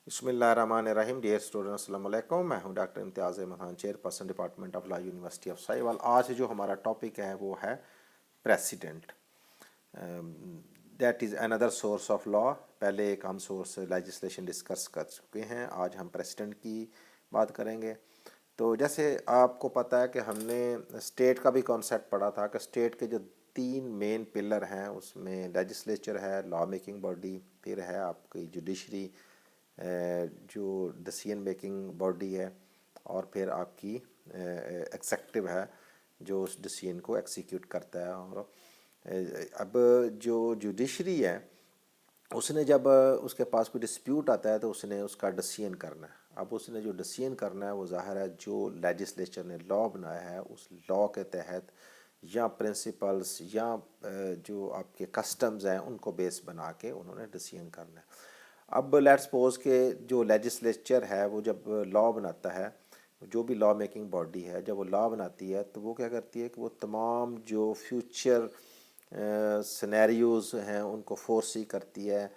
बिस्मिल्लाहिर्रहमानिर्रहीम। Dear student अस्सलाम वालेकुम। मैं हूं doctor Imtiaz Ahmad, chairperson department of law university of Sahiwal. आज जो हमारा टॉपिक है वो है precedent. That is another source of law. पहले एक हम सोर्स लेजिस्लेशन डिस्कस कर चुके हैं, आज हम प्रेसिडेंट की बात करेंगे। तो जैसे आपको पता है कि हमने स्टेट का भी कॉन्सेप्ट पढ़ा था कि स्टेट के जो तीन मेन पिलर हैं उसमें लेजिस्लेचर है, लॉ मेकिंग बॉडी, फिर है आपकी जुडिशरी जो डिसीजन मेकिंग बॉडी है, और फिर आपकी एग्जेक्टिव है जो उस डिसीजन को एक्सिक्यूट करता है। और अब जो जुडिशरी है उसने जब उसके पास कोई डिस्प्यूट आता है तो उसने उसका डिसीजन करना है। अब उसने जो डिसीजन करना है वो ज़ाहिर है जो लेजिस्लेचर ने लॉ बनाया है उस लॉ के तहत या प्रिंसिपल्स या जो आपके कस्टम्स हैं उनको बेस बना के उन्होंने डिसीजन करना है। अब लेट्स सपोज के जो लेजिस्लेचर है वो जब लॉ बनाता है, जो भी लॉ मेकिंग बॉडी है जब वो लॉ बनाती है तो वो क्या करती है कि वो तमाम जो फ्यूचर सिनेरियोज़ हैं उनको फोरसी करती है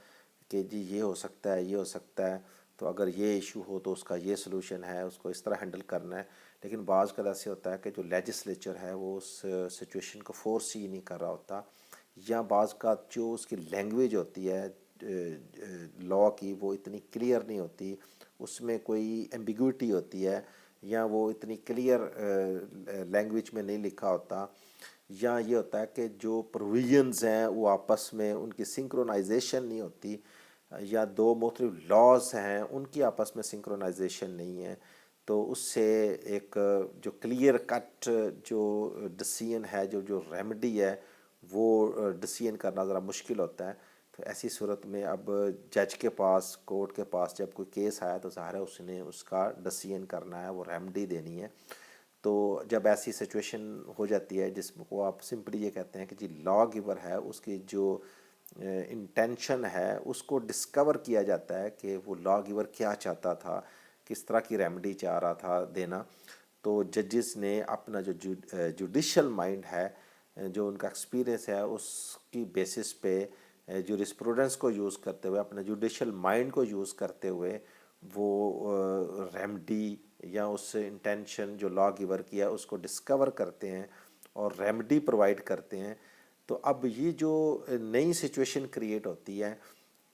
कि जी ये हो सकता है, ये हो सकता है, तो अगर ये इशू हो तो उसका ये सलूशन है, उसको इस तरह हैंडल करना है। लेकिन बाज़ का ऐसे होता है कि जो लेजिस्लेचर है वो उस सिचुएशन को फोरसी नहीं कर रहा होता, या बाज़ का जो उसकी लैंग्वेज होती है लॉ की वो इतनी क्लियर नहीं होती, उसमें कोई एम्बिग्विटी होती है, या वो इतनी क्लियर लैंग्वेज में नहीं लिखा होता, या ये होता है कि जो प्रोविजंस हैं वो आपस में उनकी सिंक्रोनाइजेशन नहीं होती, या दो मुख्तलिफ लॉज हैं उनकी आपस में सिंक्रोनाइजेशन नहीं है। तो उससे एक जो क्लियर कट जो डिसीजन है, जो जो रेमेडी है वो डिसीजन करना ज़रा मुश्किल होता है। तो ऐसी सूरत में अब जज के पास, कोर्ट के पास जब कोई केस आया तो ज़ाहिर है उसने उसका डिसीजन करना है, वो रेमेडी देनी है। तो जब ऐसी सिचुएशन हो जाती है जिसको आप सिंपली ये कहते हैं कि जी लॉ गिवर है उसकी जो इंटेंशन है उसको डिस्कवर किया जाता है कि वो लॉ गिवर क्या चाहता था, किस तरह की रेमेडी चाह रहा था देना। तो जजेस ने अपना जो जुडिशल माइंड है, जो उनका एक्सपीरियंस है, उसकी बेसिस पे जूरिस्प्रूडेंस को यूज़ करते हुए, अपने जुडिशल माइंड को यूज़ करते हुए वो रेमेडी या उस इंटेंशन जो लॉ गिवर किया उसको डिस्कवर करते हैं और रेमेडी प्रोवाइड करते हैं। तो अब ये जो नई सिचुएशन क्रिएट होती है,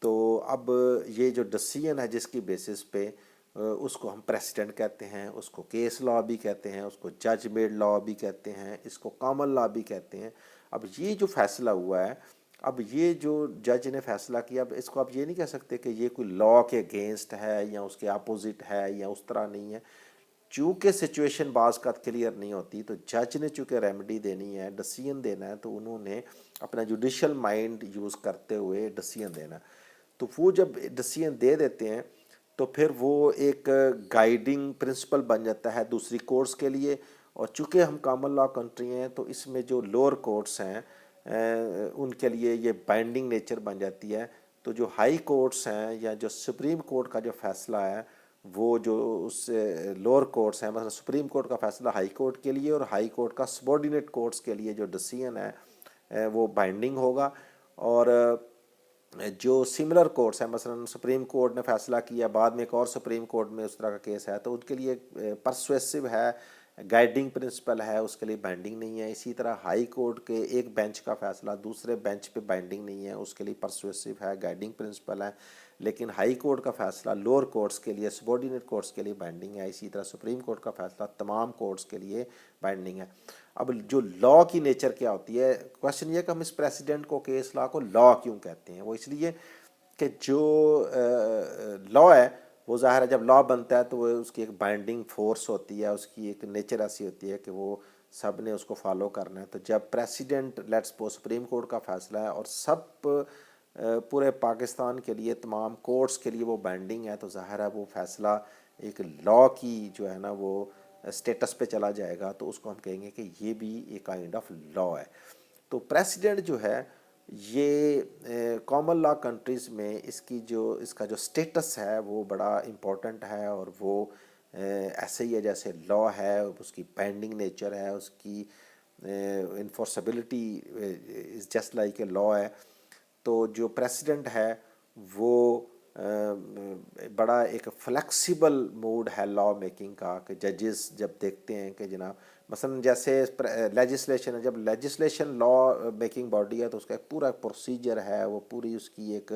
तो अब ये जो डिसीजन है जिसकी बेसिस पे उसको हम प्रेसिडेंट कहते हैं, उसको केस लॉ भी कहते हैं, उसको जज मेड लॉ भी कहते हैं, इसको कॉमन लॉ भी कहते हैं। अब ये जो फैसला हुआ है, अब ये जो जज ने फैसला किया, अब इसको आप ये नहीं कह सकते कि ये कोई लॉ के अगेंस्ट है या उसके अपोजिट है या उस तरह नहीं है। चूँकि सिचुएशन बाज़ का क्लियर नहीं होती तो जज ने चूँकि रेमेडी देनी है, डिसीजन देना है, तो उन्होंने अपना जुडिशल माइंड यूज़ करते हुए डिसीजन देना। तो वो जब डिसीजन दे देते हैं तो फिर वो एक गाइडिंग प्रिंसिपल बन जाता है दूसरी कोर्ट्स के लिए। और चूँकि हम कॉमन लॉ कंट्री हैं तो इसमें जो लोअर कोर्ट्स हैं उनके लिए ये बाइंडिंग नेचर बन जाती है। तो जो हाई कोर्ट्स हैं या जो सुप्रीम कोर्ट का जो फैसला है वो जो उस लोअर कोर्ट्स हैं, मतलब सुप्रीम कोर्ट का फैसला हाई कोर्ट के लिए और हाई कोर्ट का सबॉर्डिनेट कोर्ट्स के लिए जो डिसीजन है वो बाइंडिंग होगा। और जो सिमिलर कोर्ट्स हैं, मसलन सुप्रीम कोर्ट ने फैसला किया, बाद में एक और सुप्रीम कोर्ट में उस तरह का केस है, तो उनके लिए परसुएसिव है, गाइडिंग प्रिंसिपल है, उसके लिए बाइंडिंग नहीं है। इसी तरह हाई कोर्ट के एक बेंच का फैसला दूसरे बेंच पे बाइंडिंग नहीं है, उसके लिए परसुएसिव है, गाइडिंग प्रिंसिपल है। लेकिन हाई कोर्ट का फैसला लोअर कोर्ट्स के लिए, सबॉर्डिनेट कोर्ट्स के लिए बाइंडिंग है। इसी तरह सुप्रीम कोर्ट का फैसला तमाम कोर्ट्स के लिए बाइंडिंग है। अब जो लॉ की नेचर क्या होती है, क्वेश्चन ये कि हम इस प्रेसिडेंट को, केस लॉ को लॉ क्यों कहते हैं। वो इसलिए कि जो लॉ है वो ज़ाहिर है जब लॉ बनता है तो वो उसकी एक बाइंडिंग फोर्स होती है, उसकी एक नेचर ऐसी होती है कि वो सब ने उसको फॉलो करना है। तो जब president, let's suppose supreme court का फैसला है और सब पूरे पाकिस्तान के लिए, तमाम कोर्ट्स के लिए वो बाइंडिंग है, तो ज़ाहिर है वो फैसला एक लॉ की जो है ना वो स्टेटस पे चला जाएगा, तो उसको हम कहेंगे कि ये भी एक काइंड ऑफ लॉ है। तो प्रेसिडेंट जो है ये कॉमन लॉ कंट्रीज़ में इसका जो स्टेटस है वो बड़ा इम्पोर्टेंट है, और वो ऐसे ही है जैसे लॉ है, उसकी बाइंडिंग नेचर है, उसकी enforceability is just like a law है। तो जो प्रेसिडेंट है वो بڑا ایک فلیکسیبل موڈ ہے لا میکنگ کا کہ ججز جب دیکھتے ہیں کہ جناب مثلا جیسے لیجسلیشن ہے، جب لیجسلیشن لا میکنگ باڈی ہے تو اس کا ایک پورا پروسیجر ہے، وہ پوری اس کی ایک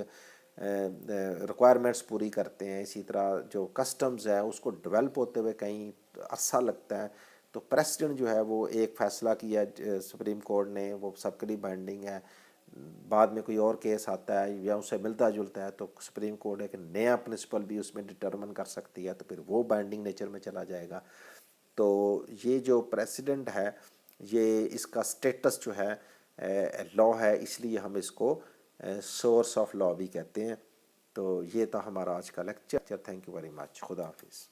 ریکوائرمنٹس پوری کرتے ہیں. اسی طرح جو کسٹمز ہے اس کو ڈیولپ ہوتے ہوئے کہیں عرصہ لگتا ہے. تو پریسیڈنٹ جو ہے وہ ایک فیصلہ کیا سپریم کورٹ نے، وہ سب کے لیے بائنڈنگ ہے. بعد میں کوئی اور کیس آتا ہے یا اس سے ملتا جلتا ہے تو سپریم کورٹ ایک نیا پرنسپل بھی اس میں ڈٹرمن کر سکتی ہے، تو پھر وہ بائنڈنگ نیچر میں چلا جائے گا. تو یہ جو پریسیڈنٹ ہے یہ اس کا سٹیٹس جو ہے لا ہے، اس لیے ہم اس کو سورس آف لا بھی کہتے ہیں. تو یہ تھا ہمارا آج کا lecture. Thank you very much. خدا حافظ.